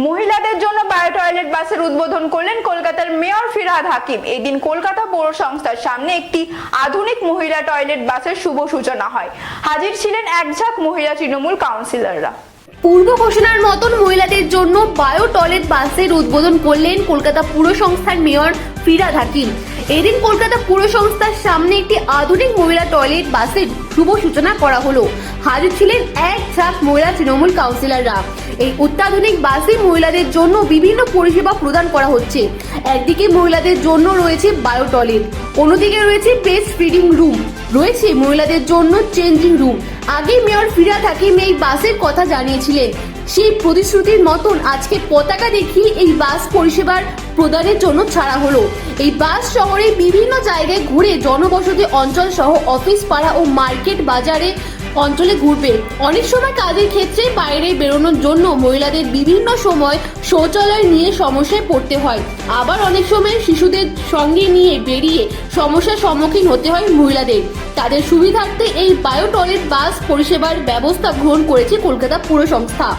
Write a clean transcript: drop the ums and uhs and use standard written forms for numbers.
মহিলাদের জন্য bio toilet বাসের উদ্বোধন করলেন কলকাতার মেয়র ফিরহাদ হাকিম। এদিন কলকাতা পৌর সংস্থার সামনে একটি আধুনিক মহিলা টয়লেট বাসের শুভ সূচনা হয়। হাজির ছিলেন একঝাঁক মহিলা তৃণমূল কাউন্সিলররা। পূর্ব ঘোষণার মতন মহিলাদের জন্য বায়ো টয়লেট বাসের উদ্বোধন করলেন কলকাতা পুর সংস্থার মেয়র ফিরহাদ হাকিম। এদিন কলকাতা পুর সংস্থার সামনে একটি আধুনিক মহিলা টয়লেট বাসের শুভ সূচনা করা হলো। হাজির ছিলেন এক ঝাঁক মহিলা তৃণমূল কাউন্সিলররা। এই অত্যাধুনিক বাসে মহিলাদের জন্য বিভিন্ন পরিষেবা প্রদান করা হচ্ছে। একদিকে মহিলাদের জন্য রয়েছে বায়ো টয়লেট, অন্যদিকে রয়েছে ব্রেস্ট ফিডিং রুম, রয়েছে মহিলাদের জন্য চেঞ্জিং রুম। আগে মেয়র ফিরহাদ হাকিম এই বাসের কথা জানিয়েছিলেন। সেই প্রতিশ্রুতির মতন আজকে পতাকা দেখিয়ে এই বাস পরিষেবার প্রদানের জন্য ছাড়া হলো। এই বাস শহরে বিভিন্ন জায়গায় ঘুরে জনবসতি অঞ্চল সহ অফিস পাড়া ও মার্কেট বাজারে অঞ্চলে ঘুরবে। অনেক সময় কাজের ক্ষেত্রে বাইরে বেরোনোর জন্য মহিলাদের বিভিন্ন সময় শৌচালয় নিয়ে সমস্যায় পড়তে হয়। আবার অনেক সময় শিশুদের সঙ্গে নিয়ে বেরিয়ে সমস্যার সম্মুখীন হতে হয় মহিলাদের। তাদের সুবিধার্থে এই বায়ো টয়লেট বাস পরিষেবার ব্যবস্থা গ্রহণ করেছে কলকাতা পুর সংস্থা।